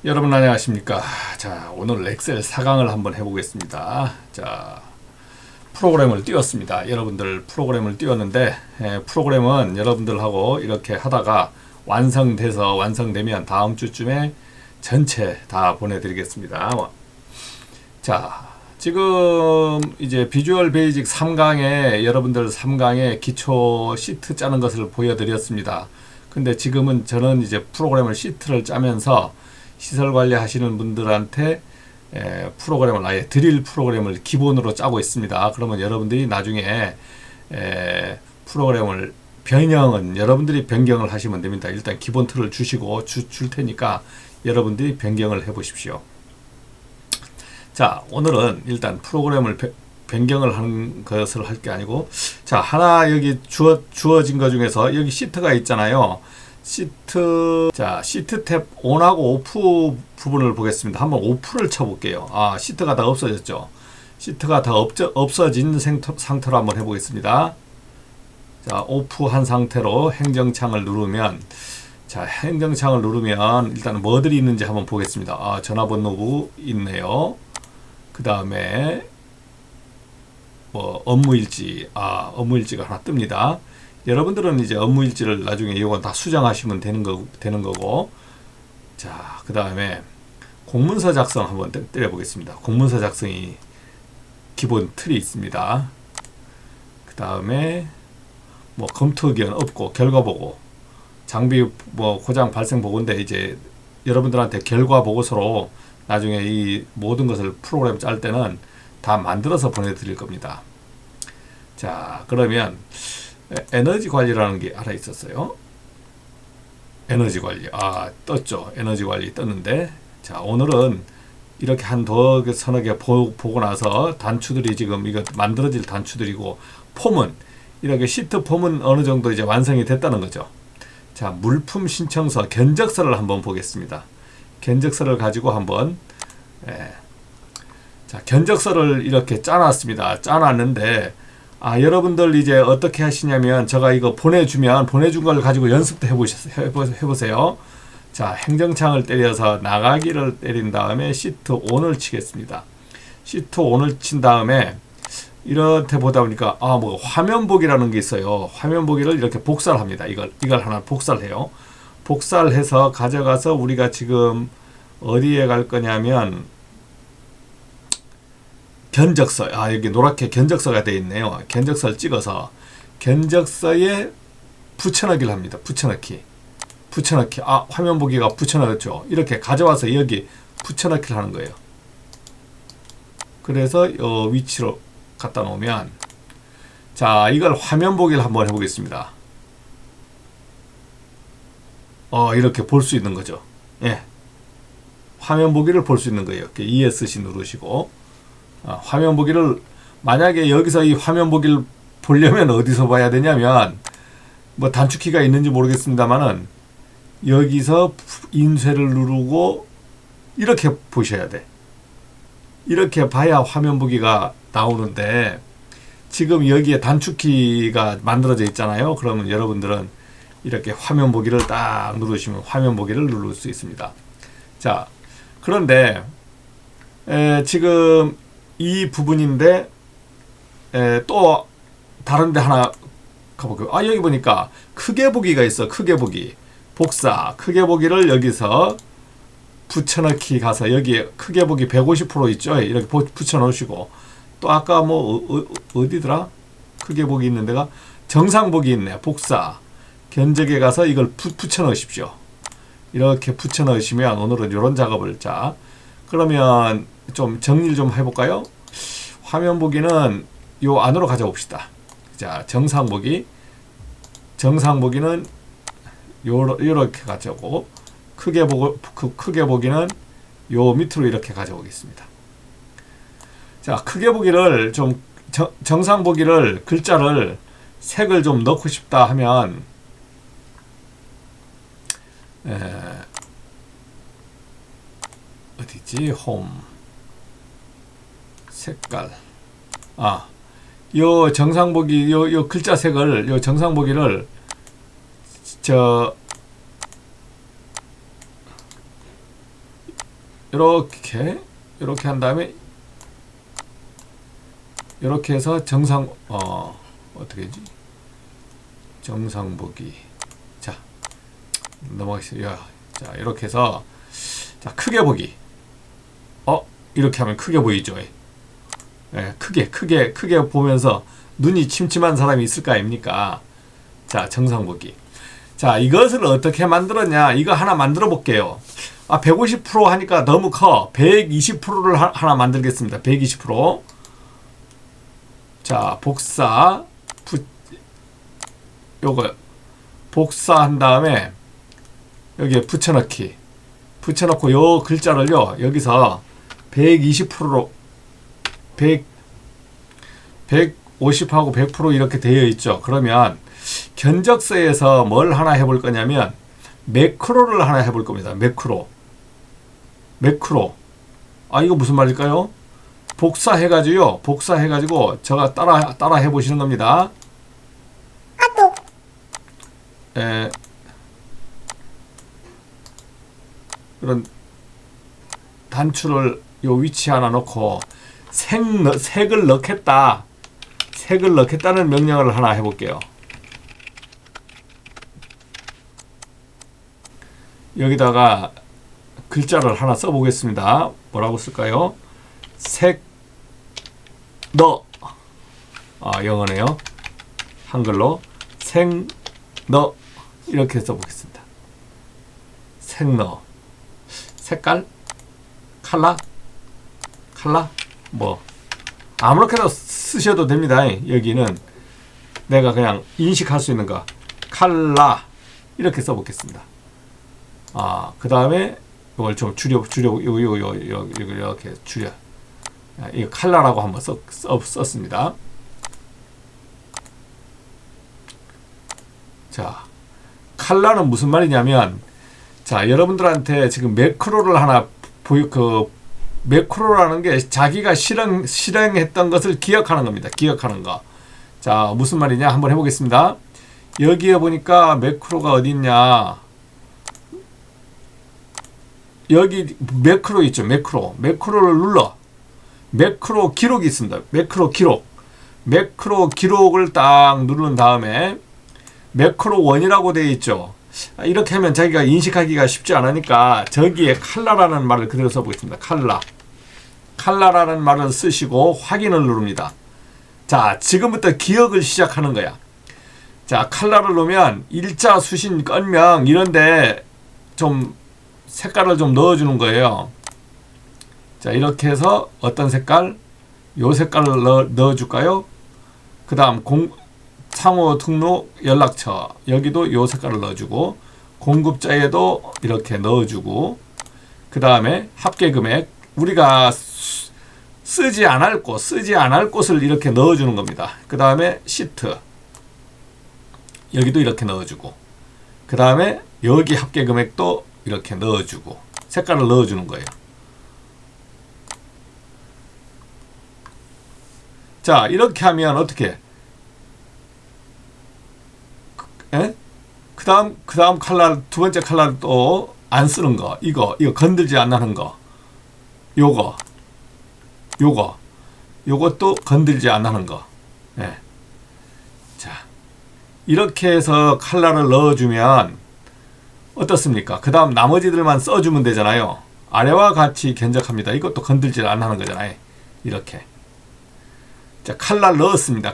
여러분 안녕하십니까. 자, 오늘 엑셀 4강을 한번 해보겠습니다. 자, 프로그램을 띄웠습니다. 여러분들 프로그램을 띄웠는데 프로그램은 여러분들하고 이렇게 하다가 완성되면 다음 주쯤에 전체 다 보내드리겠습니다. 자, 지금 이제 비주얼 베이직 3강에 여러분들 3강에 기초 시트 짜는 것을 보여드렸습니다. 근데 지금은 저는 이제 프로그램을 시트를 짜면서 시설 관리 하시는 분들한테 프로그램을 아예 드릴 프로그램을 기본으로 짜고 있습니다. 그러면 여러분들이 나중에 프로그램을 변형은 여러분들이 변경을 하시면 됩니다. 일단 기본 틀을 주시고 줄 테니까 여러분들이 변경을 해 보십시오. 자, 오늘은 일단 프로그램을 변경을 하는 것을 할 게 아니고, 자, 하나 여기 주어진 것 중에서 여기 시트가 있잖아요. 시트, 자, 시트 탭 온하고 오프 부분을 보겠습니다. 한번 오프를 쳐볼게요. 아, 시트가 다 없어졌죠. 시트가 다 없어진 상태로 한번 해보겠습니다. 자, 오프한 상태로 행정창을 누르면, 자, 행정창을 누르면 일단 뭐들이 있는지 한번 보겠습니다. 아, 전화번호부 있네요. 그 다음에 뭐 업무일지, 업무일지가 하나 뜹니다. 여러분들은 이제 업무일지를 나중에 이건 다 수정하시면 되는 거고, 자, 그 다음에 공문서 작성 한번 때려보겠습니다. 공문서 작성이 기본 틀이 있습니다. 그 다음에 뭐 검토 의견 없고 결과 보고, 장비 뭐 고장 발생 보고인데 이제 여러분들한테 결과 보고서로 나중에 이 모든 것을 프로그램 짤 때는 다 만들어서 보내드릴 겁니다. 자, 그러면 에너지 관리라는 게 하나 있었어요. 에너지 관리. 떴죠. 에너지 관리 떴는데, 자, 오늘은 이렇게 한 서너 개 보고 나서 단추들이 지금 이거 만들어질 단추들이고, 폼은 이렇게 시트 폼은 어느 정도 이제 완성이 됐다는 거죠. 자, 물품 신청서 견적서를 한번 보겠습니다. 견적서를 가지고 한번, 자, 견적서를 이렇게 짜놨습니다. 짜놨는데, 여러분들 이제 어떻게 하시냐면, 제가 이거 보내준 걸 가지고 연습도 해보세요. 자, 행정창을 때려서 나가기를 때린 다음에 시트 ON을 치겠습니다. 시트 ON을 친 다음에, 이렇게 보다 보니까, 뭐, 화면 보기라는 게 있어요. 화면 보기를 이렇게 복사를 합니다. 이걸 하나 복사를 해요. 복사를 해서 가져가서 우리가 지금 어디에 갈 거냐면, 견적서, 여기 노랗게 견적서가 되어 있네요. 견적서를 찍어서 견적서에 붙여넣기를 합니다. 붙여넣기. 화면 보기가 붙여넣었죠. 이렇게 가져와서 여기 붙여넣기를 하는 거예요. 그래서 이 위치로 갖다 놓으면, 자, 이걸 화면 보기를 한번 해보겠습니다. 이렇게 볼 수 있는 거죠. 예. 화면 보기를 볼 수 있는 거예요. 이렇게 ESC 누르시고, 화면 보기를, 만약에 여기서 이 화면 보기를 보려면 어디서 봐야 되냐면, 뭐 단축키가 있는지 모르겠습니다만은, 여기서 인쇄를 누르고 이렇게 보셔야 돼. 이렇게 봐야 화면 보기가 나오는데, 지금 여기에 단축키가 만들어져 있잖아요. 그러면 여러분들은 이렇게 화면 보기를 딱 누르시면 화면 보기를 누를 수 있습니다. 자, 그런데 지금 이 부분인데, 또 다른 데 하나 가볼게요. 여기 보니까 크게 보기가 있어. 크게 보기. 복사. 크게 보기를 여기서 붙여넣기 가서 여기 크게 보기 150% 있죠. 이렇게 붙여넣으시고, 또 아까 뭐 어디더라? 크게 보기 있는 데가 정상 보기 있네. 복사. 견적에 가서 이걸 붙여넣으십시오. 이렇게 붙여넣으시면 오늘은 이런 작업을, 자, 그러면 좀 정리를 좀 해볼까요? 화면 보기는 요 안으로 가져옵시다. 자, 정상 보기는 요렇게 가져오고, 크게 보기는 요 밑으로 이렇게 가져오겠습니다. 자, 크게 보기를 좀, 정상 보기를 글자를 색을 좀 넣고 싶다 하면, 어디지? 홈. 색깔. 요 정상보기, 요 글자 색을, 요 정상보기를, 이렇게 한 다음에 이렇게 해서 어떻게 하지? 정상 보기. 자, 넘어가겠습니다. 자, 이렇게 해서 자, 크게 보기. 이렇게 하면 크게 보이죠. 예, 크게 보면서 눈이 침침한 사람이 있을 거 아닙니까? 자, 정상 보기. 자, 이것을 어떻게 만들었냐? 이거 하나 만들어 볼게요. 150% 하니까 너무 커. 120%를 하나 만들겠습니다. 120%. 자, 요거 복사한 다음에 여기에 붙여넣기. 붙여넣고 요 글자를요, 여기서 120%로 150하고 100% 이렇게 되어 있죠. 그러면 견적서에서 뭘 하나 해볼 거냐면 매크로를 하나 해볼 겁니다. 매크로. 이거 무슨 말일까요? 복사해가지고 제가 따라 해보시는 겁니다. 그런 단추를 요 위치 하나 놓고 색을 넣겠다는 명령을 하나 해볼게요. 여기다가 글자를 하나 써보겠습니다. 뭐라고 쓸까요? 영어네요. 한글로 생너 이렇게 써보겠습니다. 생너. 색깔? 칼라? 뭐 아무렇게나 쓰셔도 됩니다. 여기는 내가 그냥 인식할 수 있는 거 칼라 이렇게 써보겠습니다. 그 다음에 이걸 좀 줄여 이렇게 줄여. 이거 칼라라고 한번 썼습니다. 자, 칼라는 무슨 말이냐면, 자, 여러분들한테 지금 매크로를 하나 매크로라는 게 자기가 실행했던 것을 기억하는 겁니다. 기억하는 거. 자, 무슨 말이냐 한번 해보겠습니다. 여기에 보니까 매크로가 어디 있냐. 여기 매크로 있죠. 매크로를 눌러. 매크로 기록이 있습니다. 매크로 기록을 딱 누른 다음에 매크로 1이라고 되어 있죠. 이렇게 하면 자기가 인식하기가 쉽지 않으니까 저기에 칼라라는 말을 그대로 써보겠습니다. 칼라라는 말을 쓰시고 확인을 누릅니다. 자, 지금부터 기억을 시작하는 거야. 자, 칼라를 놓으면 일자, 수신, 건명 이런데 좀 색깔을 좀 넣어주는 거예요. 자, 이렇게 해서 어떤 색깔? 요 색깔을 넣어줄까요? 그 다음 상호 등록 연락처 여기도 요 색깔을 넣어주고 공급자에도 이렇게 넣어주고 그 다음에 합계금액 우리가 쓰지 않을 곳을 이렇게 넣어주는 겁니다. 그 다음에 시트 여기도 이렇게 넣어주고 그 다음에 여기 합계금액도 이렇게 넣어주고 색깔을 넣어주는 거예요. 자, 이렇게 하면 어떻게? 그 다음 칼라, 두 번째 칼라를 또 안 쓰는 거. 이거 건들지 않는 거. 요것도 건들지 않는 거. 예. 자, 이렇게 해서 칼라를 넣어주면 어떻습니까? 그 다음 나머지들만 써주면 되잖아요. 아래와 같이 견적합니다. 이것도 건들지 않는 거잖아요. 이렇게. 자, 칼라 넣었습니다.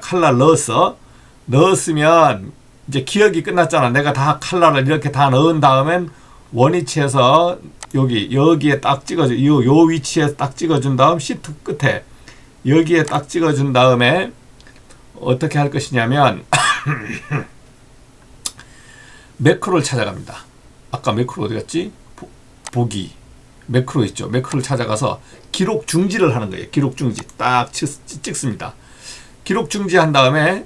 넣었으면 이제 기억이 끝났잖아. 내가 다 칼라를 이렇게 다 넣은 다음엔 원위치에서 여기에 딱 찍어줘. 요 위치에 딱 찍어준 다음 시트 끝에 여기에 딱 찍어준 다음에 어떻게 할 것이냐면 매크로를 찾아갑니다. 아까 매크로 어디 갔지? 보기 매크로 있죠. 매크로를 찾아가서 기록 중지를 하는 거예요. 기록 중지 딱 찍습니다. 기록 중지한 다음에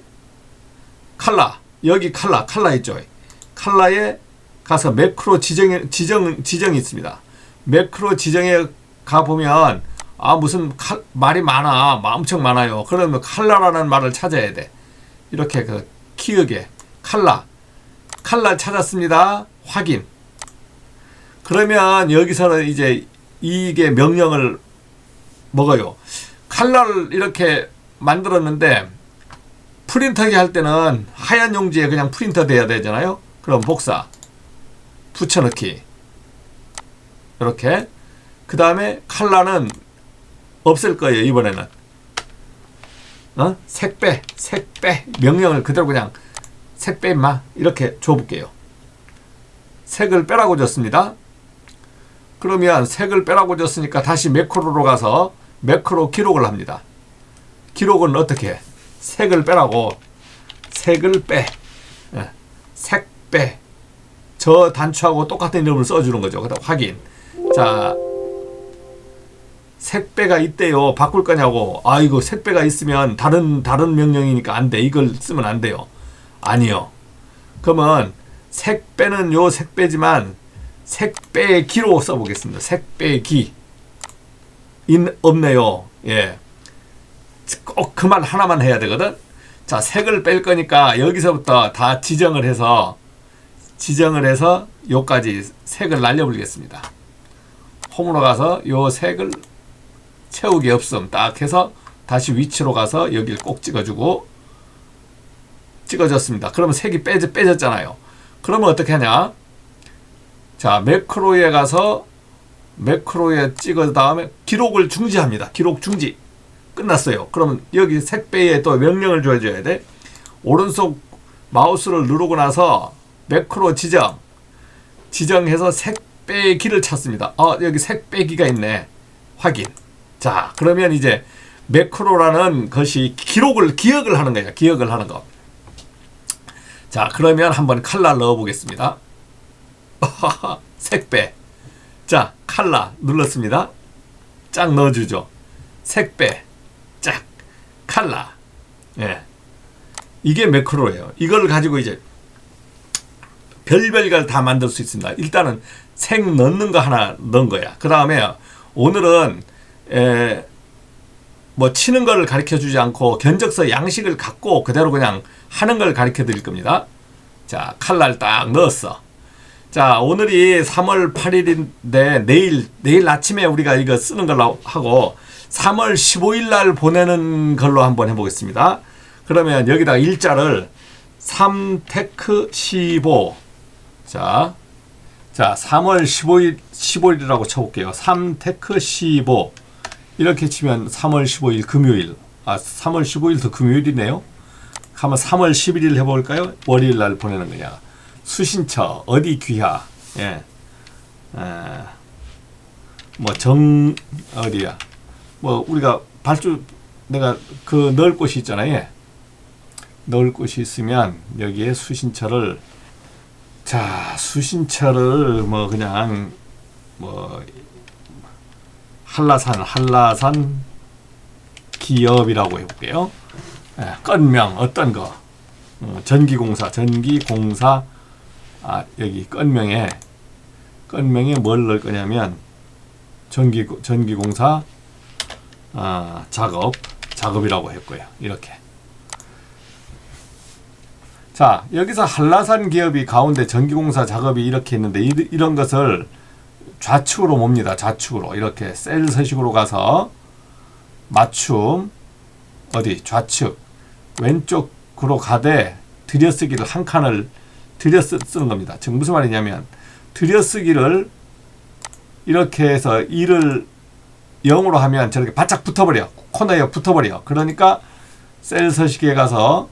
여기 칼라 있죠. 칼라에 가서 매크로 지정이 있습니다. 매크로 지정에 가보면 무슨 말이 많아. 엄청 많아요. 그러면 칼라라는 말을 찾아야 돼. 이렇게 그 키읔에 칼라 찾았습니다. 확인. 그러면 여기서는 이제 이게 명령을 먹어요. 칼라를 이렇게 만들었는데 프린터기 할 때는 하얀 용지에 그냥 프린터 돼야 되잖아요. 그럼 복사, 붙여넣기 이렇게. 그 다음에 칼라는 없앨 거예요. 이번에는 색빼 명령을 그대로 그냥 색빼 임마 이렇게 줘볼게요. 색을 빼라고 줬습니다. 그러면 색을 빼라고 줬으니까 다시 매크로로 가서 매크로 기록을 합니다. 기록은 어떻게? 색을 빼라고 색을 빼, 색 빼. 저 단추하고 똑같은 이름을 써주는 거죠. 그다음 확인. 자, 색배가 있대요. 바꿀 거냐고. 이거 색배가 있으면 다른 명령이니까 안 돼. 이걸 쓰면 안 돼요. 아니요. 그러면 색배는 요 색배지만 색배기로 써보겠습니다. 색배기. 없네요. 예. 꼭 그 말 하나만 해야 되거든. 자, 색을 뺄 거니까 여기서부터 다 지정을 해서 요까지 색을 날려버리겠습니다. 홈으로 가서 요 색을 채우기 없음 딱 해서 다시 위치로 가서 여기를 꼭 찍어주고 찍어졌습니다. 그러면 색이 빼졌잖아요. 그러면 어떻게 하냐? 자, 매크로에 가서 매크로에 찍은 다음에 기록을 중지합니다. 기록 중지. 끝났어요. 그러면 여기 색배에 또 명령을 줘야 돼. 오른손 마우스를 누르고 나서 매크로 지정해서 색배기를 찾습니다. 여기 색배기가 있네. 확인. 자, 그러면 이제 매크로라는 것이 기억을 하는 거예요. 기억을 하는 거. 자, 그러면 한번 칼라 넣어 보겠습니다. 색배. 자, 칼라 눌렀습니다. 쫙 넣어주죠. 색배. 쫙. 칼라. 예. 이게 매크로예요. 이걸 가지고 이제 별별 걸 다 만들 수 있습니다. 일단은 색 넣는 거 하나 넣은 거야. 그 다음에 오늘은 뭐 치는 걸 가르쳐 주지 않고 견적서 양식을 갖고 그대로 그냥 하는 걸 가르쳐 드릴 겁니다. 자, 칼날 딱 넣었어. 자, 오늘이 3월 8일인데 내일 아침에 우리가 이거 쓰는 걸로 하고 3월 15일 날 보내는 걸로 한번 해보겠습니다. 그러면 여기다가 일자를 3테크15. 자, 3월 15일이라고 쳐볼게요. 3테크15. 이렇게 치면 3월 15일 금요일. 3월 15일도 금요일이네요. 한번 3월 11일 해볼까요? 월요일 날 보내는 거냐. 수신처, 어디 귀하. 예. 어디야. 우리가 내가 넣을 곳이 있잖아요. 예. 넣을 곳이 있으면 여기에 수신처를 그냥 한라산 기업이라고 해볼게요. 예, 건명 어떤 거 전기공사 여기 건명에 뭘 넣을 거냐면 전기공사 작업이라고 했고요. 이렇게. 자, 여기서 한라산 기업이 가운데 전기공사 작업이 이렇게 있는데 이런 것을 좌측으로 몹니다. 좌측으로 이렇게 셀 서식으로 가서 맞춤 좌측 왼쪽으로 가되 들여쓰기를 한 칸을 쓰는 겁니다. 지금 무슨 말이냐면 들여쓰기를 이렇게 해서 1을 0으로 하면 저렇게 바짝 붙어버려. 코너에 붙어버려. 그러니까 셀 서식에 가서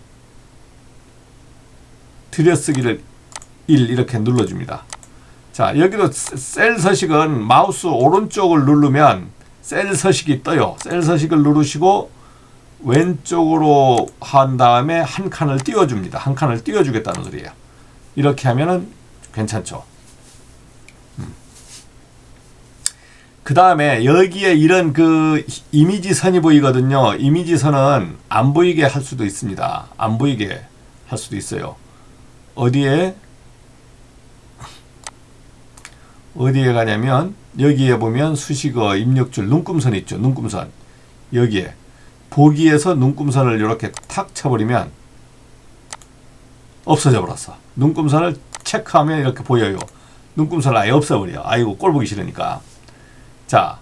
들여쓰기를 1 이렇게 눌러줍니다. 자, 여기도 셀 서식은 마우스 오른쪽을 누르면 셀 서식이 떠요. 셀 서식을 누르시고 왼쪽으로 한 다음에 한 칸을 띄워줍니다. 한 칸을 띄워주겠다는 소리예요. 이렇게 하면은 괜찮죠. 그 다음에 여기에 이런 이미지 선이 보이거든요. 이미지 선은 안 보이게 할 수도 있습니다. 안 보이게 할 수도 있어요. 어디에 가냐면 여기에 보면 수식어 입력줄 눈금선 있죠. 눈금선. 여기에 보기에서 눈금선을 이렇게 탁 쳐버리면 없어져 버렸어. 눈금선을 체크하면 이렇게 보여요. 눈금선을 아예 없어버려. 아이고 꼴 보기 싫으니까. 자,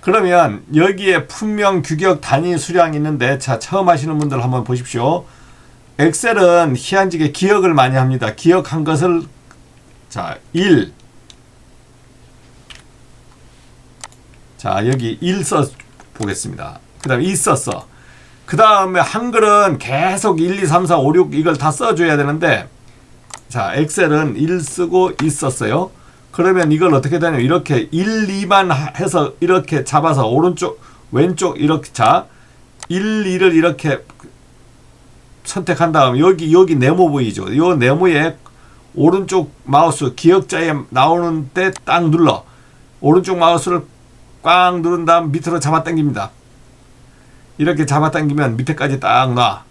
그러면 여기에 품명, 규격, 단위, 수량이 있는데, 자, 처음 하시는 분들 한번 보십시오. 엑셀은 희한지게 기억을 많이 합니다. 기억한 것을, 자, 1. 자, 여기 1 써 보겠습니다. 그 다음에 2 썼어. 그 다음에 한글은 계속 1, 2, 3, 4, 5, 6 이걸 다 써줘야 되는데, 자, 엑셀은 1 쓰고 2 썼어요. 그러면 이걸 어떻게 되냐면 이렇게 1, 2만 해서 이렇게 잡아서 오른쪽, 왼쪽 이렇게, 자, 1, 2를 이렇게 선택한 다음 여기 네모 보이죠? 요 네모에 오른쪽 마우스 기억자에 나오는 때 딱 눌러. 오른쪽 마우스를 꽉 누른 다음 밑으로 잡아 당깁니다. 이렇게 잡아 당기면 밑에까지 딱 놔.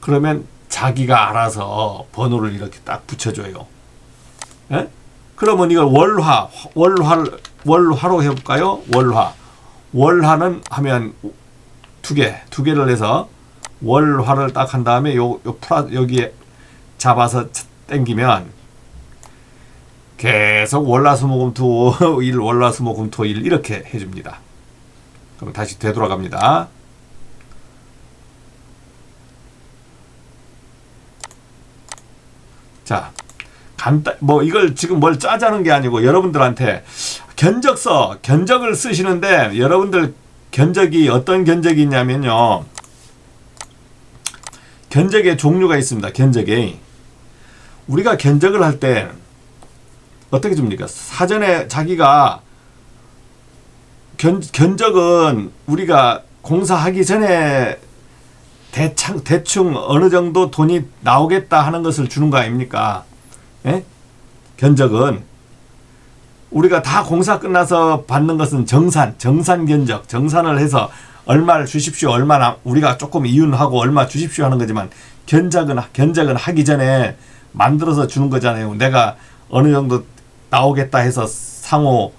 그러면 자기가 알아서 번호를 이렇게 딱 붙여줘요. 예? 그러면 이걸 월화로 해볼까요? 월화는 하면 두 개를 해서 월화를 딱 한 다음에 여기에 잡아서 당기면 계속 월화수목금토 일 월화수목금토 일 이렇게 해줍니다. 그럼 다시 되돌아갑니다. 자, 이걸 지금 뭘 짜자는 게 아니고 여러분들한테 견적을 쓰시는데 여러분들 견적이 어떤 견적이 있냐면요. 견적의 종류가 있습니다. 견적에 우리가 견적을 할 때 어떻게 줍니까? 사전에 자기가 견적은 우리가 공사하기 전에 대충 어느 정도 돈이 나오겠다 하는 것을 주는 거 아닙니까? 예? 견적은 우리가 다 공사 끝나서 받는 것은 정산 견적, 정산을 해서 얼마를 주십시오, 얼마나 우리가 조금 이윤하고 얼마 주십시오 하는 거지만 견적은 하기 전에 만들어서 주는 거잖아요. 내가 어느 정도 나오겠다 해서 상호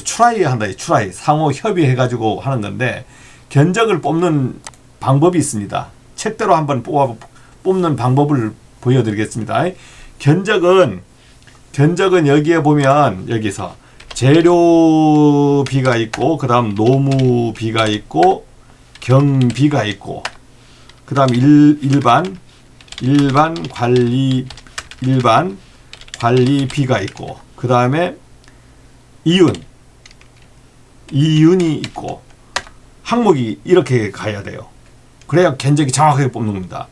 추라이 한다, 상호 협의해가지고 하는 건데 견적을 뽑는 방법이 있습니다. 책대로 한번 뽑는 방법을 보여드리겠습니다. 견적은 여기에 보면 여기서 재료비가 있고 그 다음 노무비가 있고 경비가 있고 그 다음 일반 관리비가 있고 그 다음에 이윤이 있고 항목이 이렇게 가야 돼요. 그래야 견적이 정확하게 뽑는 겁니다.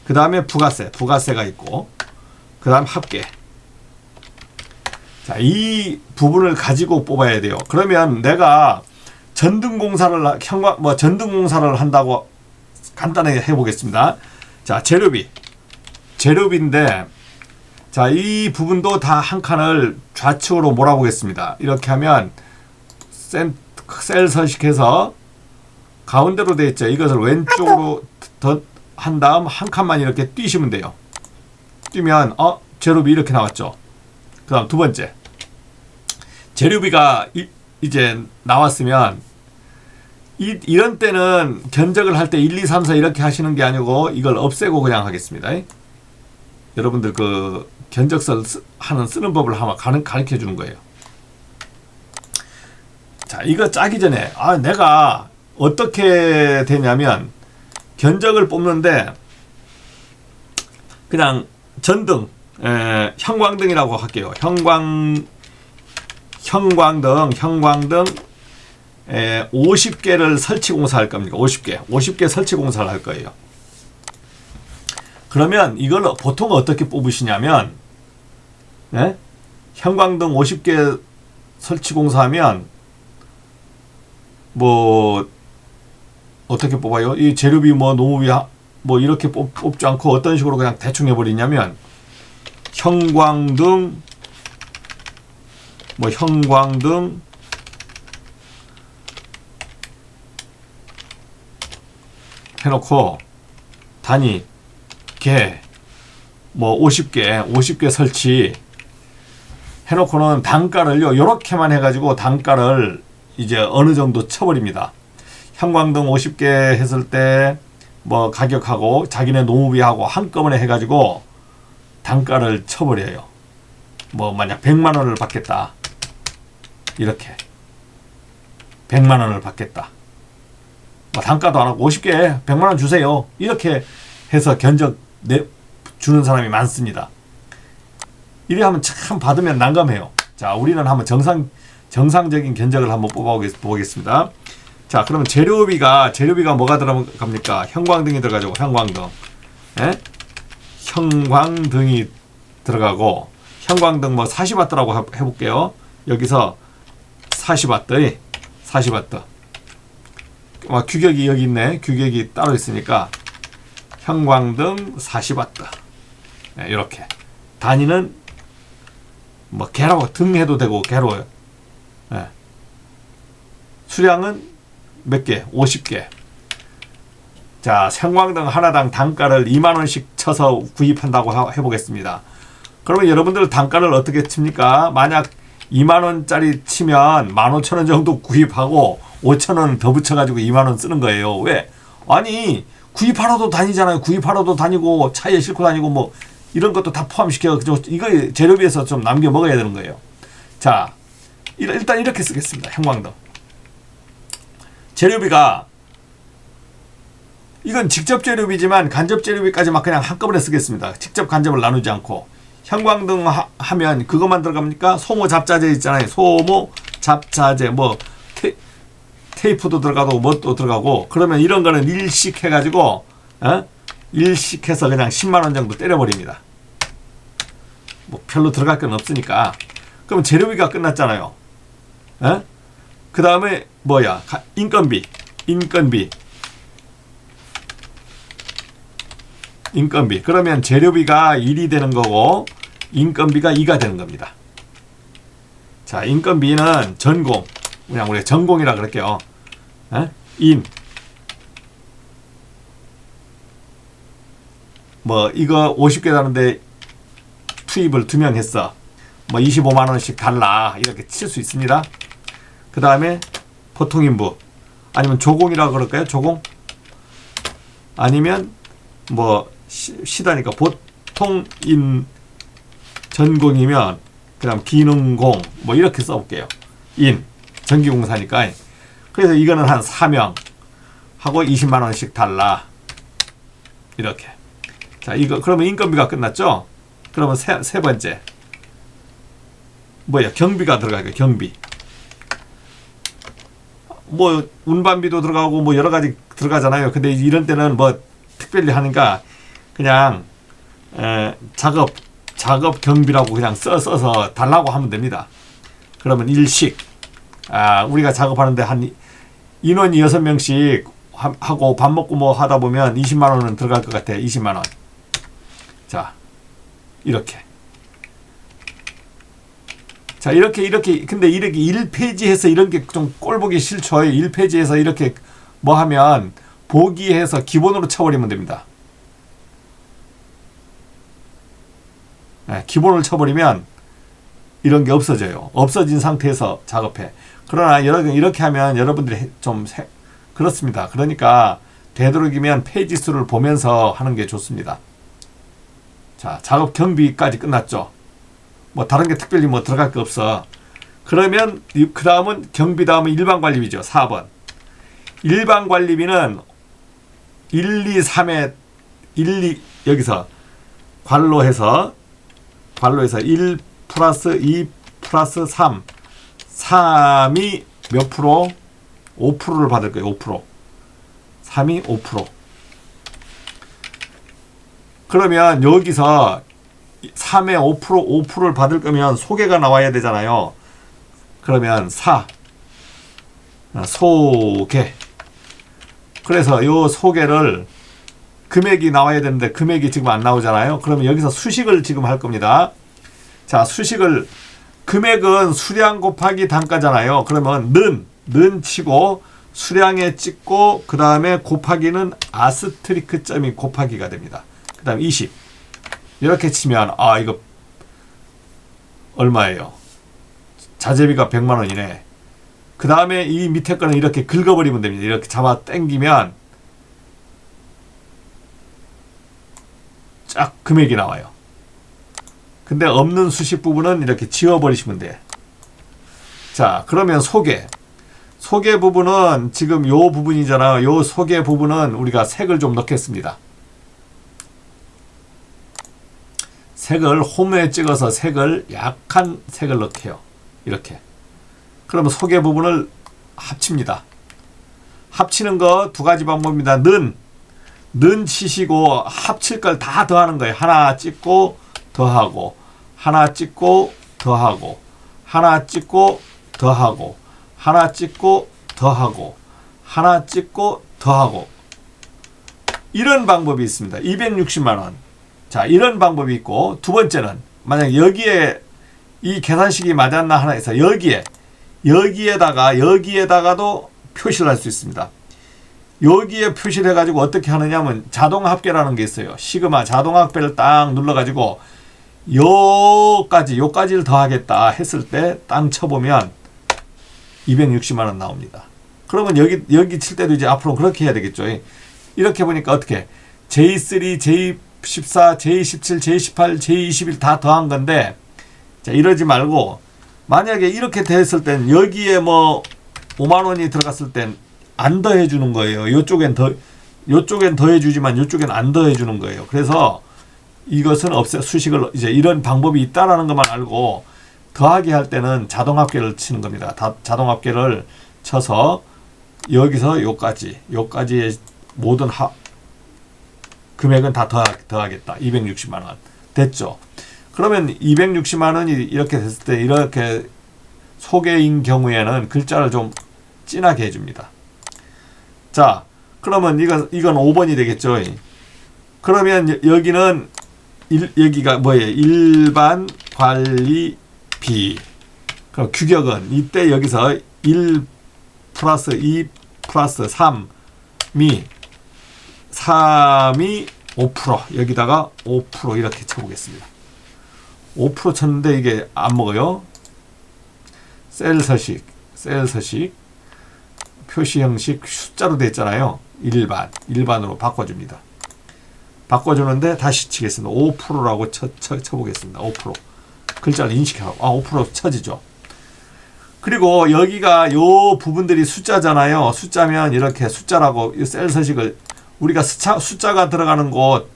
그 다음에 부가세가 있고 그 다음 합계. 자, 이 부분을 가지고 뽑아야 돼요. 그러면 내가 전등공사를 한다고 간단하게 해보겠습니다. 자, 재료비인데 자, 이 부분도 다 한 칸을 좌측으로 몰아보겠습니다. 이렇게 하면 셀 서식해서 가운데로 되어 있죠. 이것을 왼쪽으로 더 한 다음 한 칸만 이렇게 뛰시면 돼요. 뛰면 재료비 이렇게 나왔죠. 그 다음 두 번째 재료비가 이제 나왔으면 이런 때는 견적을 할 때 1, 2, 3, 4 이렇게 하시는 게 아니고 이걸 없애고 그냥 하겠습니다. 여러분들 그 견적서 쓰는 법을 한번 가르쳐 주는 거예요. 자, 이거 짜기 전에 내가 어떻게 되냐면 견적을 뽑는데 그냥 전등, 형광등이라고 할게요. 형광등 50개를 설치 공사할 겁니다. 50개 설치 공사를 할 거예요. 그러면 이걸 보통 어떻게 뽑으시냐면 형광등 50개 설치 공사하면 어떻게 뽑아요? 이 재료비 노무비 이렇게 뽑지 않고 어떤 식으로 그냥 대충 해버리냐면 형광등 해놓고 단위 개 50개 설치 해놓고는 단가를요 요렇게만 해가지고 단가를 이제 어느 정도 쳐버립니다. 형광등 50개 했을 때 가격하고 자기네 노무비하고 한꺼번에 해가지고 단가를 쳐버려요. 만약 100만 원을 받겠다 이렇게 100만 원을 받겠다. 뭐 단가도 안 하고 50개 100만 원 주세요. 이렇게 해서 견적 주는 사람이 많습니다. 이래 하면 참 받으면 난감해요. 자, 우리는 한번 정상적인 견적을 한번 뽑아보겠습니다. 자, 그러면 재료비가 뭐가 들어갑니까? 형광등이 들어가죠. 형광등. 예? 형광등이 들어가고, 형광등 뭐 40W라고 해볼게요. 여기서 40W. 규격이 여기 있네. 규격이 따로 있으니까 형광등 40W. 네, 이렇게. 단위는 뭐 개로 등 해도 되고 개로요. 네. 수량은 몇 개? 50개. 자, 형광등 하나당 단가를 2만 원씩 쳐서 구입한다고 해보겠습니다. 그러면 여러분들 단가를 어떻게 칩니까? 만약 2만 원짜리 치면 15,000원 정도 구입하고 5,000원 더 붙여가지고 2만 원 쓰는 거예요. 왜? 아니, 구입하러도 다니잖아요. 구입하러도 다니고 차에 싣고 다니고 뭐 이런 것도 다 포함시켜. 이거 재료비에서 좀 남겨 먹어야 되는 거예요. 자, 일단 이렇게 쓰겠습니다. 형광등. 재료비가 이건 직접 재료비지만 간접 재료비까지 막 그냥 한꺼번에 쓰겠습니다. 직접 간접을 나누지 않고. 형광등 하면 그것만 들어갑니까? 소모 잡자재 있잖아요. 소모 잡자재 뭐 테이프도 들어가고 뭣도 들어가고. 그러면 이런 거는 일식 해가지고 일식해서 그냥 10만 원 정도 때려버립니다. 뭐 별로 들어갈 건 없으니까. 그럼 재료비가 끝났잖아요. 그 다음에 뭐야? 인건비. 그러면 재료비가 1이 되는 거고 인건비가 2가 되는 겁니다. 자, 인건비는 전공. 그냥 우리가 전공이라 그럴게요. 뭐 이거 50개 다는데 투입을 2명 했어. 뭐 25만 원씩 달라. 이렇게 칠 수 있습니다. 그 다음에 보통인부. 아니면 조공이라 그럴까요? 조공? 아니면 뭐 시다니까 보통인 전공이면 그다음 기능공 뭐 이렇게 써볼게요. 전기공사니까. 그래서 이거는 한 4명 하고 20만 원씩 달라. 이렇게. 자, 이거 그러면 인건비가 끝났죠? 그러면 세 번째 뭐야? 경비가 들어가요. 경비. 뭐 운반비도 들어가고 뭐 여러 가지 들어가잖아요. 근데 이런 때는 뭐 특별히 하니까 그냥 작업 경비라고 그냥 써서 달라고 하면 됩니다. 그러면 일식. 우리가 작업하는데 한 인원이 6명씩 하고 밥 먹고 뭐 하다 보면 20만 원은 들어갈 것 같아. 20만 원. 자, 이렇게. 자, 이렇게 근데 이렇게 1페이지에서 이런 게 좀 꼴보기 싫죠. 1페이지에서 이렇게 뭐 하면 보기해서 기본으로 쳐버리면 됩니다. 기본을 쳐버리면 이런 게 없어져요. 없어진 상태에서 작업해. 그러나 이렇게 하면 여러분들이 좀 그렇습니다. 그러니까 되도록이면 페이지 수를 보면서 하는 게 좋습니다. 자, 작업 경비까지 끝났죠. 뭐 다른 게 특별히 뭐 들어갈 거 없어. 그러면 그 다음은 경비 다음은 일반관리비죠. 4번. 일반관리비는 1, 2, 3에 여기서 관로해서 1 플러스 2 플러스 3. 3이 몇 프로? 5%를 받을 거예요. 5%. 3이 5%. 그러면 여기서 3에 5%를 받을 거면 소개가 나와야 되잖아요. 그러면 소개. 그래서 요 소개를 금액이 나와야 되는데 금액이 지금 안 나오잖아요. 그러면 여기서 수식을 지금 할 겁니다. 자, 수식을 금액은 수량 곱하기 단가잖아요. 그러면 는 치고 수량에 찍고 그 다음에 곱하기는 아스트리크 점이 곱하기가 됩니다. 그 다음 20. 이렇게 치면 이거 얼마예요? 자재비가 100만 원이네. 그 다음에 이 밑에 거는 이렇게 긁어버리면 됩니다. 이렇게 잡아 당기면 쫙 금액이 나와요. 근데 없는 수식 부분은 이렇게 지워버리시면 돼. 자, 그러면 소개 부분은 지금 요 부분이잖아요. 요 소개 부분은 우리가 색을 좀 넣겠습니다. 색을 홈에 찍어서 색을 약한 색을 넣게요. 이렇게. 그러면 소개 부분을 합칩니다. 합치는 거 두 가지 방법입니다. 는 치시고 합칠 걸 다 더하는 거예요. 하나 찍고 더하고, 하나 찍고 더하고, 하나 찍고 더하고, 하나 찍고 더하고, 하나 찍고 더하고. 이런 방법이 있습니다. 260만 원. 자, 이런 방법이 있고, 두 번째는 만약 여기에 이 계산식이 맞았나 하나 해서 여기에다가도 표시를 할 수 있습니다. 여기에 표시를 해가지고 어떻게 하느냐면 자동 합계라는 게 있어요. 시그마 자동 합계를 딱 눌러가지고 요까지를 더하겠다 했을 때 딱 쳐보면 260만 원 나옵니다. 그러면 여기 칠 때도 이제 앞으로 그렇게 해야 되겠죠. 이렇게 보니까 어떻게 J3, J14, J17, J18, J21 다 더한 건데, 자, 이러지 말고 만약에 이렇게 됐을 땐 여기에 뭐 5만 원이 들어갔을 땐 안 더해 주는 거예요. 요쪽엔 더해 주지만 요쪽엔 안 더해 주는 거예요. 그래서 이것은 수식을 이제 이런 방법이 있다라는 것만 알고 더하기 할 때는 자동 합계를 치는 겁니다. 자동 합계를 쳐서 여기서 요까지의 모든 금액은 다 더하겠다. 260만 원. 됐죠? 그러면 260만 원이 이렇게 됐을 때 이렇게 소개인 경우에는 글자를 좀 진하게 해줍니다. 자, 그러면 이건 5번이 되겠죠? 그러면 여기는 여기가 뭐예요? 일반 관리비. 그럼 규격은 이때 여기서 1 플러스 2 플러스 3이 5%, 여기다가 5% 이렇게 쳐보겠습니다. 5% 쳤는데 이게 안 먹어요. 셀 서식 표시 형식 숫자로 되어 있잖아요. 일반으로 바꿔줍니다. 바꿔주는데 다시 치겠습니다. 5%라고 쳐보겠습니다. 5% 글자를 인식하고 5% 쳐지죠. 그리고 여기가 요 부분들이 숫자잖아요. 숫자면 이렇게 숫자라고 이 셀 서식을 우리가 숫자가 들어가는 곳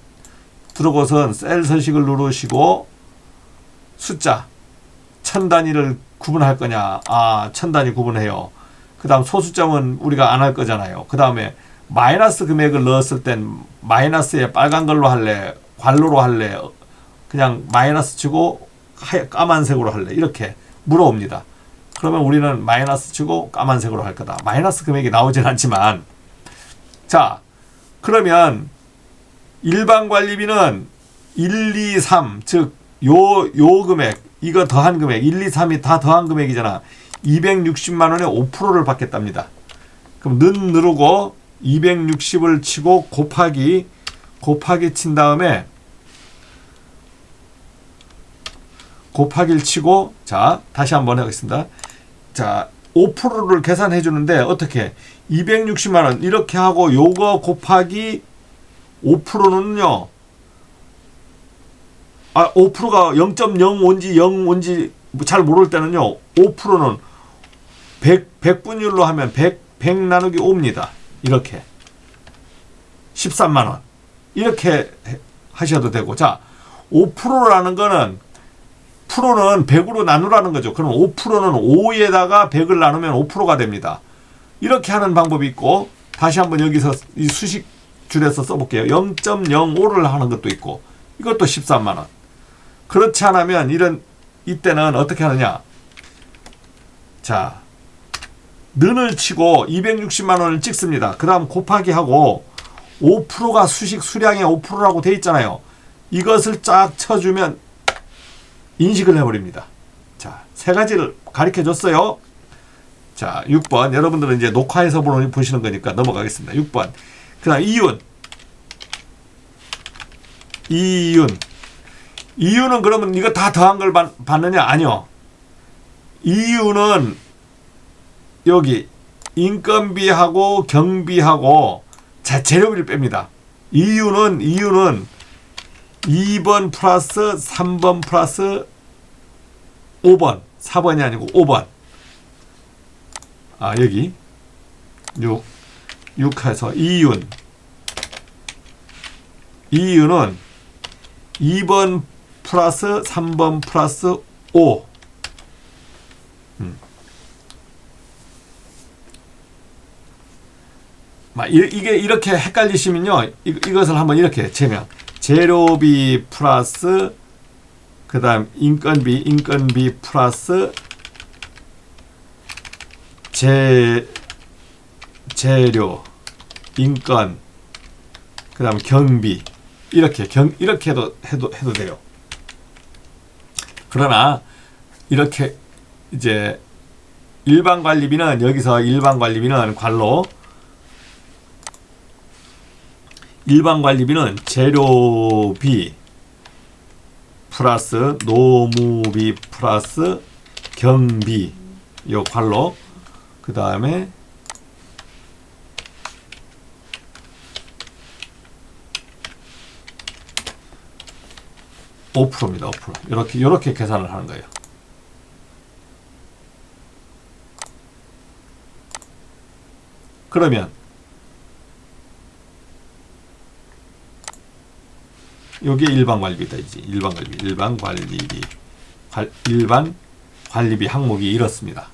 들어고선 셀 서식을 누르시고 숫자 1000단위를 구분할 거냐? 1000단위 구분해요. 그 다음 소수점은 우리가 안 할 거잖아요. 그 다음에 마이너스 금액을 넣었을 땐 마이너스에 빨간 걸로 할래? 관로로 할래? 그냥 마이너스 치고 까만색으로 할래? 이렇게 물어옵니다. 그러면 우리는 마이너스 치고 까만색으로 할 거다. 마이너스 금액이 나오진 않지만, 자, 그러면 일반 관리비는 1, 2, 3, 즉 요 금액, 이거 더한 금액, 1, 2, 3이 다 더한 금액이잖아. 260만 원에 5%를 받겠답니다. 그럼 는 누르고 260을 치고 곱하기 친 다음에 곱하기를 치고, 자, 다시 한번 하겠습니다. 자, 5%를 계산해 주는데 어떻게 260만 원 이렇게 하고 요거 곱하기 5%는요. 5%가 0.05인지 0인지 잘 모를 때는요. 5%는 100분율로 하면 100 나누기 5입니다. 이렇게 13만 원 이렇게 하셔도 되고, 자, 5%라는 거는 프로는 100으로 나누라는 거죠. 그럼 5%는 5에다가 100을 나누면 5%가 됩니다. 이렇게 하는 방법이 있고, 다시 한번 여기서 이 수식 줄에서 써볼게요. 0.05를 하는 것도 있고, 이것도 13만 원. 그렇지 않으면 이때는 어떻게 하느냐? 자, 는을 치고 260만 원을 찍습니다. 그 다음 곱하기 하고 5%가 수량의 5%라고 돼 있잖아요. 이것을 쫙 쳐주면 인식을 해버립니다. 자, 세 가지를 가르쳐 줬어요. 자, 6번. 여러분들은 이제 녹화해서 보시는 거니까 넘어가겠습니다. 6번. 그 다음 이윤은 그러면 이거 다 더한 걸 받느냐? 아니요. 이윤은 여기 인건비하고 경비하고 재료비를 뺍니다. 이윤은 2번 플러스 3번 플러스 5번. 4번이 아니고 5번. 여기 6 해서 이윤은 2번 플러스 3번 플러스 5. 이게 이렇게 헷갈리시면요, 이것을 한번 이렇게 재면 재료비 플러스 그 다음 인건비 플러스 재료 인건 그 다음 경비 이렇게 해도 돼요. 그러나 이렇게 이제 일반 관리비는 여기서 일반 관리비는 재료비 플러스 노무비 플러스 경비 요 관로 그 다음에 (5%입니다) 5% 이렇게 계산을 하는 거예요. 그러면 요게 일반 관리비다. 이제 일반 관리비 항목이 이렇습니다.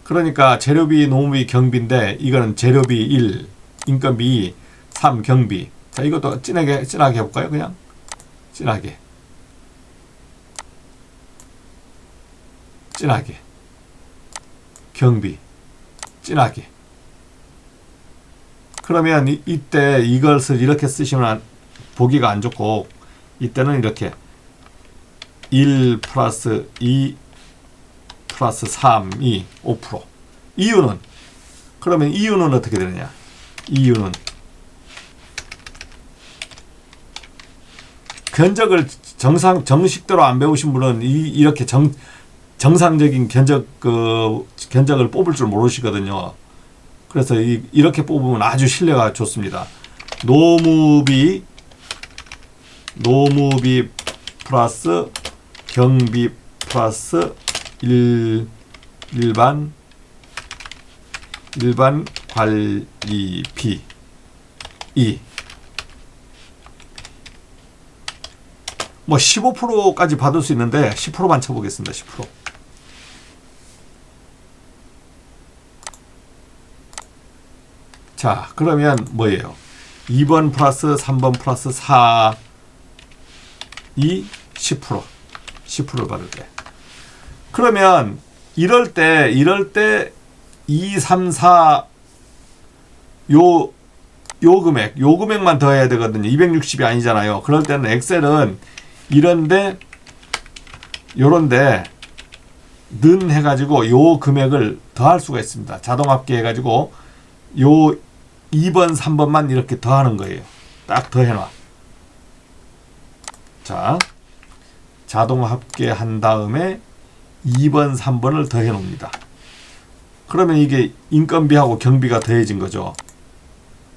그러니까 재료비, 노무비, 경비인데 이거는 재료비 1, 인건비 2, 3, 경비. 자, 이것도 진하게 해볼까요? 그냥 진하게 경비 진하게. 그러면 이때 이것을 이렇게 쓰시면 보기가 안 좋고, 이때는 이렇게 1 플러스 2 플러스 3이 5%. 이유는, 그러면 이유는 어떻게 되느냐? 이유는 견적을 정식대로 안 배우신 분은 이렇게 정상적인 견적을 뽑을 줄 모르시거든요. 그래서 이렇게 뽑으면 아주 신뢰가 좋습니다. 노무비 플러스 경비 플러스 일반 관리비 2. 뭐 15%까지 받을 수 있는데 10%만 쳐보겠습니다. 10%. 자, 그러면 뭐예요? 2번 플러스 3번 플러스 4 이 10%. 10%를 받을 때. 그러면 이럴 때 2, 3, 4 요 금액만 더해야 되거든요. 260이 아니잖아요. 그럴 때는 엑셀은 요런데 는 해가지고 요 금액을 더할 수가 있습니다. 자동 합계 해가지고 요 2번, 3번만 이렇게 더하는 거예요. 딱 더해놔. 자, 자동 합계한 다음에 2번, 3번을 더해 놓습니다. 그러면 이게 인건비하고 경비가 더해진 거죠.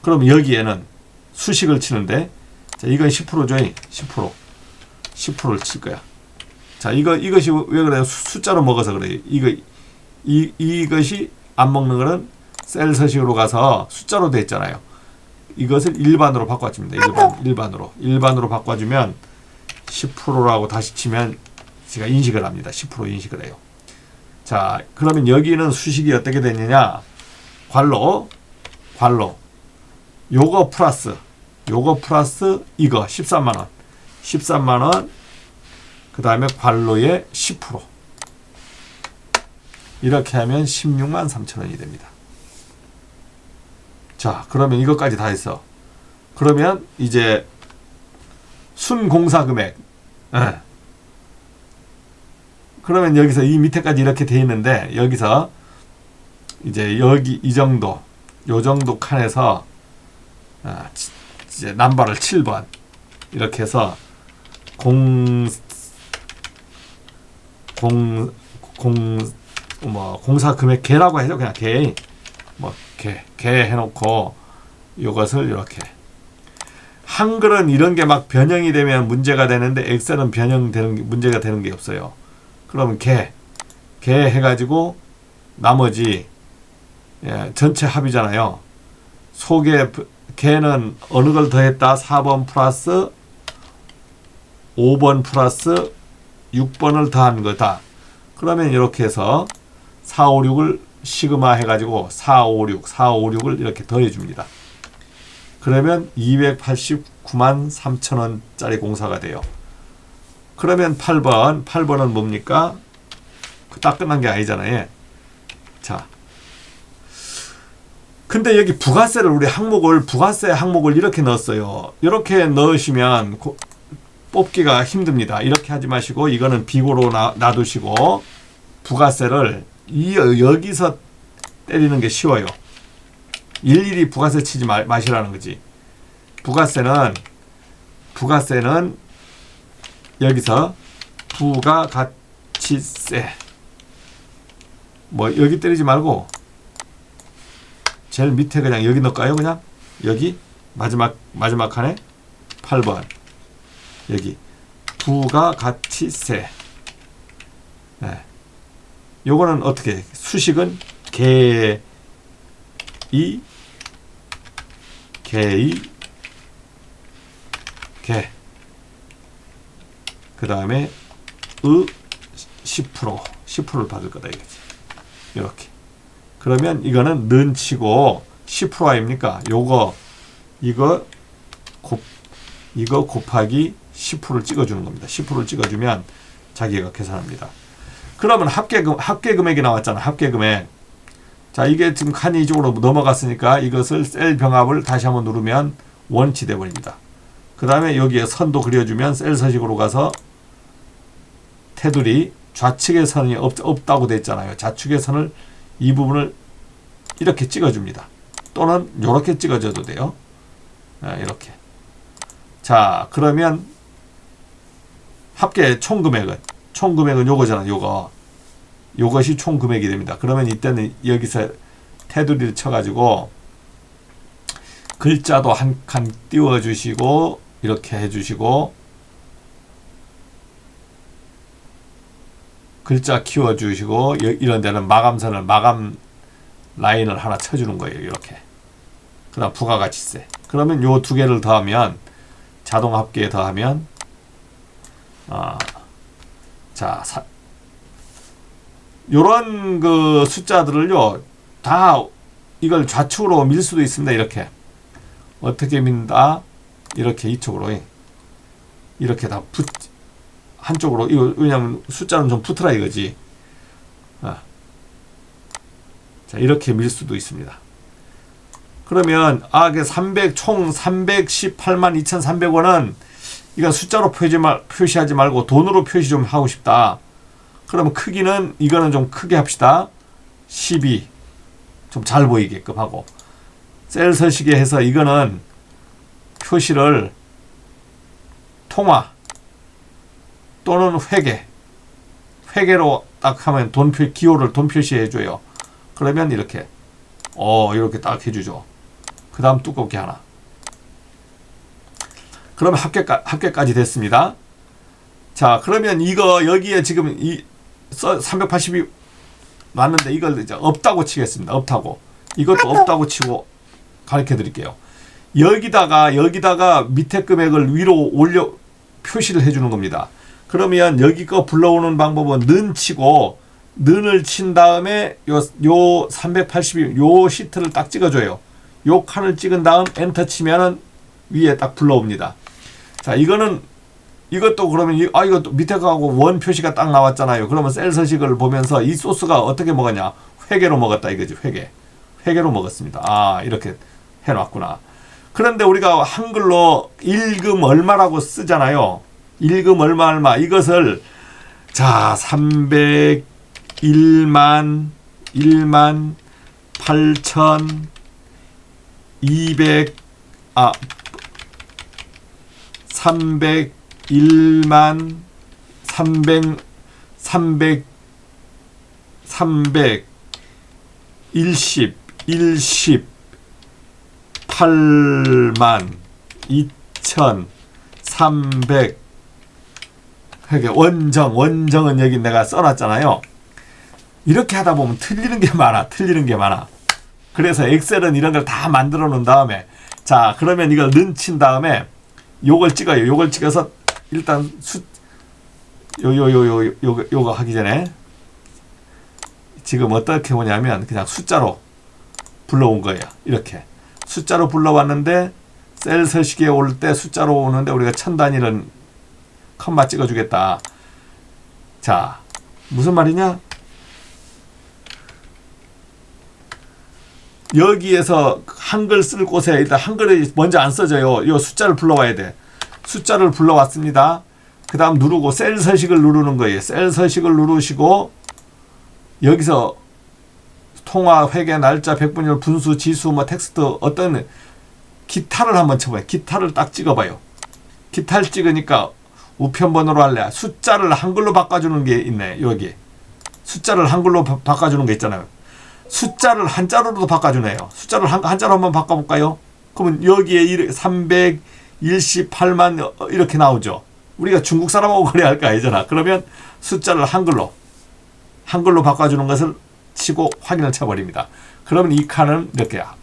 그럼 여기에는 수식을 치는데, 자, 이건 10%죠. 10%를 칠 거야. 자, 이것이 왜 그래요? 숫자로 먹어서 그래요. 이것이 안 먹는 거는 셀 서식으로 가서 숫자로 돼 있잖아요. 이것을 일반으로 바꿔줍니다. 일반으로 바꿔주면 10%라고 다시 치면 제가 인식을 합니다. 10% 인식을 해요. 자, 그러면 여기는 수식이 어떻게 되느냐? 관로 요거 플러스 이거 13만 원 그 다음에 관로에 10% 이렇게 하면 16만 3천 원이 됩니다. 자, 그러면 이것까지 다 했어. 그러면 이제 순공사 금액. 그러면 여기서 이 밑에까지 이렇게 돼 있는데, 여기서 이제 여기 요 정도 칸에서 이제 남바를 7번 이렇게 해서 공사 금액 개라고 해서 그냥 개 해놓고 이것을 이렇게. 한글은 이런 게 막 변형이 되면 문제가 되는데 엑셀은 문제가 되는 게 없어요. 그러면 개 해가지고 나머지 예, 전체 합이잖아요. 속에 개는 어느 걸 더했다? 4번 플러스 5번 플러스 6번을 더한 거다. 그러면 이렇게 해서 4, 5, 6을 시그마 해가지고 4, 5, 6, 4, 5, 6을 이렇게 더해줍니다. 그러면 289만 3천원짜리 공사가 돼요. 그러면 8번은 뭡니까? 딱 끝난 게 아니잖아요. 자, 근데 여기 부가세를 부가세 항목을 이렇게 넣었어요. 이렇게 넣으시면 뽑기가 힘듭니다. 이렇게 하지 마시고 이거는 비고로 놔두시고 부가세를 여기서 때리는 게 쉬워요. 일일이 부가세 치지 마시라는 거지. 부가세는 여기서 부가가치세 뭐 여기 때리지 말고 제일 밑에 그냥 여기 넣을까요? 그냥 여기 마지막 칸에 8번 여기 부가가치세. 네. 요거는 어떻게 수식은 개 그 다음에 10%를 받을 거다 이거지. 이렇게. 그러면 이거는 는 치고 10% 아닙니까? 이거 곱하기 10%를 찍어주는 겁니다. 10%를 찍어주면 자기가 계산합니다. 그러면 합계 금액이 나왔잖아. 합계 금액. 자, 이게 지금 칸이 이쪽으로 넘어갔으니까 이것을 셀 병합을 다시 한번 누르면 원치 돼버립니다. 그 다음에 여기에 선도 그려주면 셀 서식으로 가서 테두리 좌측의 선이 없다고 됐잖아요. 좌측의 선을 이 부분을 이렇게 찍어줍니다. 또는 이렇게 찍어줘도 돼요. 이렇게. 자, 그러면 합계 총금액은 요거잖아. 요것이 총금액이 됩니다. 그러면 이때는 여기서 테두리를 쳐가지고 글자도 한 칸 띄워주시고 이렇게 해주시고 글자 키워주시고 이런 데는 마감 라인을 하나 쳐주는 거예요. 이렇게. 그 다음 부가가치세. 그러면 요 두 개를 더하면 자동 합계에 더하면 요런 그 숫자들을요 다 이걸 좌측으로 밀 수도 있습니다. 이렇게 어떻게 민다? 이렇게 이쪽으로 이렇게 다 한쪽으로 이거 왜냐면 숫자는 좀 붙으라 이거지. 자, 이렇게 밀 수도 있습니다. 그러면 총 318만 2,300원은 이건 숫자로 표시하지 말고 돈으로 표시 좀 하고 싶다. 그러면 크기는 이거는 좀 크게 합시다. 12 좀 잘 보이게끔 하고 셀 서식에 해서 이거는 표시를 통화 또는 회계로 딱 하면 기호를 돈 표시해 줘요. 그러면 이렇게 딱 해주죠. 그 다음 두껍게 하나. 그러면 합계까지 됐습니다. 자, 그러면 이거 여기에 지금 380이 맞는데 이걸 이제 없다고 치겠습니다. 없다고. 이것도 없다고 치고 가르쳐 드릴게요. 여기다가 밑에 금액을 위로 올려 표시를 해주는 겁니다. 그러면 여기 거 불러오는 방법은 는 치고 는을 친 다음에 요 382, 요 시트를 딱 찍어줘요. 요 칸을 찍은 다음 엔터 치면은 위에 딱 불러옵니다. 자, 이것도 그러면 이것도 밑에 거하고 원 표시가 딱 나왔잖아요. 그러면 셀 서식을 보면서 이 소스가 어떻게 먹었냐? 회계로 먹었다 이거지. 회계로 먹었습니다. 이렇게 해놨구나. 그런데 우리가 한글로 일금 얼마라고 쓰잖아요. 일금 얼마 이것을 자 301만 8,200 301만 318만 2,300 회계 원정은 여기 내가 써놨잖아요. 이렇게 하다 보면 틀리는 게 많아. 그래서 엑셀은 이런 걸 다 만들어 놓은 다음에, 자, 그러면 이걸 넣친 다음에 요걸 찍어요. 요걸 찍어서 일단 요거 하기 전에 지금 어떻게 오냐면 그냥 숫자로 불러온 거예요. 이렇게 숫자로 불러왔는데 셀 서식에 올 때 숫자로 오는데 우리가 1000단위는 컴마 찍어주겠다. 자, 무슨 말이냐? 여기에서 한글 쓸 곳에 일단 한글이 먼저 안 써져요. 요 숫자를 불러와야 돼. 숫자를 불러왔습니다. 그 다음 누르고 셀 서식을 누르는 거예요. 셀 서식을 누르시고 여기서 통화, 회계, 날짜, 백분율, 분수, 지수, 뭐 텍스트 어떤 기타를 한번 쳐봐요. 기타를 딱 찍어봐요. 기타를 찍으니까 우편번호로 할래. 숫자를 한글로 바꿔주는 게 있네. 여기 숫자를 한글로 바꿔주는 게 있잖아요. 숫자를 한자로도 바꿔주네요. 숫자를 한자로 한번 바꿔볼까요? 그러면 여기에 328만 이렇게 나오죠. 우리가 중국 사람하고 그래야 할 거 아니잖아. 그러면 숫자를 한글로 바꿔주는 것을 치고 확인을 쳐버립니다. 그러면 이 칸은 몇 개야?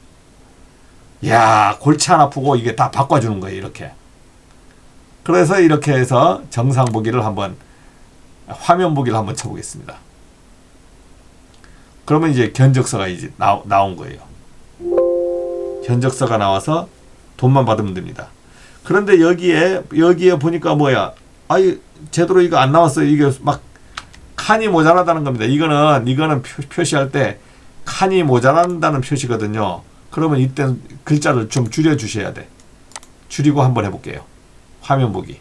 야, 골치 안 아프고 이게 다 바꿔주는 거예요. 이렇게. 그래서 이렇게 해서 정상 보기를 한번, 화면 보기를 한번 쳐보겠습니다. 그러면 이제 견적서가 이제 나온 거예요. 견적서가 나와서 돈만 받으면 됩니다. 그런데 여기에 보니까 뭐야? 아이, 제대로 이거 안 나왔어요. 이게 막 칸이 모자라다는 겁니다. 이거는 표시할 때 칸이 모자란다는 표시거든요. 그러면 이때 글자를 좀 줄여 주셔야 돼. 줄이고 한번 해볼게요. 화면 보기.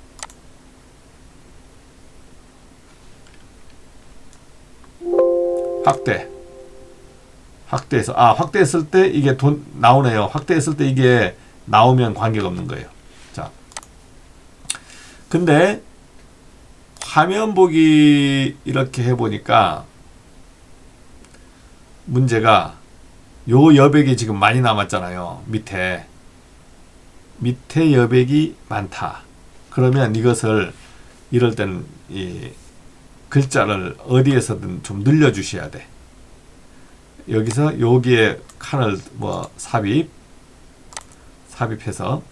확대해서 확대했을 때 이게 돈 나오네요. 확대했을 때 이게 나오면 관계가 없는 거예요. 자, 근데 화면 보기 이렇게 해보니까 문제가 요 여백이 지금 많이 남았잖아요. 밑에 여백이 많다. 그러면 이것을 이럴 때는 이 글자를 어디에서든 좀 늘려주셔야 돼. 여기서 여기에 칸을 뭐 삽입해서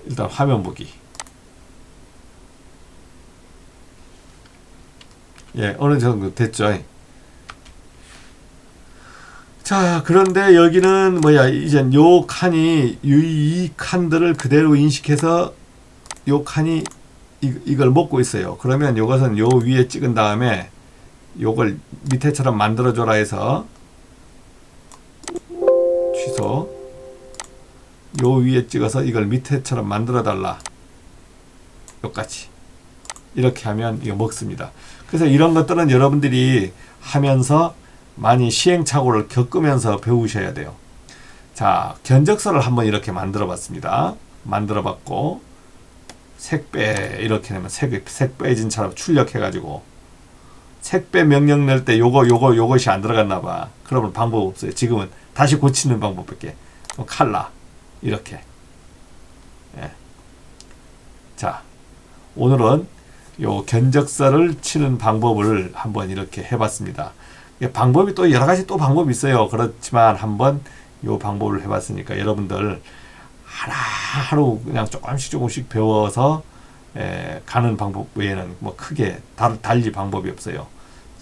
일단 화면 보기. 예, 어느 정도 됐죠. 자, 그런데 여기는 뭐야? 이제 요 칸이 이 칸들을 그대로 인식해서 요 칸이 이걸 먹고 있어요. 그러면 요것은 요 위에 찍은 다음에 요걸 밑에처럼 만들어줘라 해서 취소. 요 위에 찍어서 이걸 밑에처럼 만들어 달라. 요까지. 이렇게 하면 이거 먹습니다. 그래서 이런 것들은 여러분들이 하면서 많이 시행착오를 겪으면서 배우셔야 돼요. 자, 견적서를 한번 이렇게 만들어 봤습니다. 만들어 봤고 색배 이렇게 하면 색배진처럼 출력해가지고 색배 명령 낼 때 요것이 안 들어갔나 봐. 그러면 방법 없어요. 지금은 다시 고치는 방법밖에. 칼라 이렇게. 예. 자, 오늘은 요 견적서를 치는 방법을 한번 이렇게 해봤습니다. 방법이 또 여러 가지 또 방법이 있어요. 그렇지만 한번 요 방법을 해봤으니까 여러분들 하루 그냥 조금씩 배워서 가는 방법 외에는 뭐 크게 달리 방법이 없어요.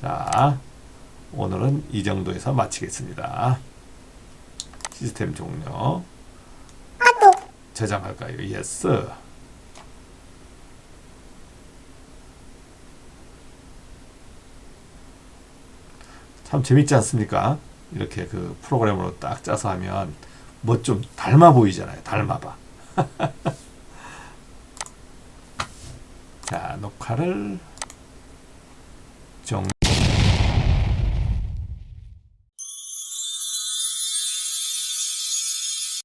자, 오늘은 이 정도에서 마치겠습니다. 시스템 종료. 저장할까요? 예스. 참 재밌지 않습니까? 이렇게 그 프로그램으로 딱 짜서 하면 뭐 좀 닮아 보이잖아요. 닮아봐. 자, 녹화를 종료.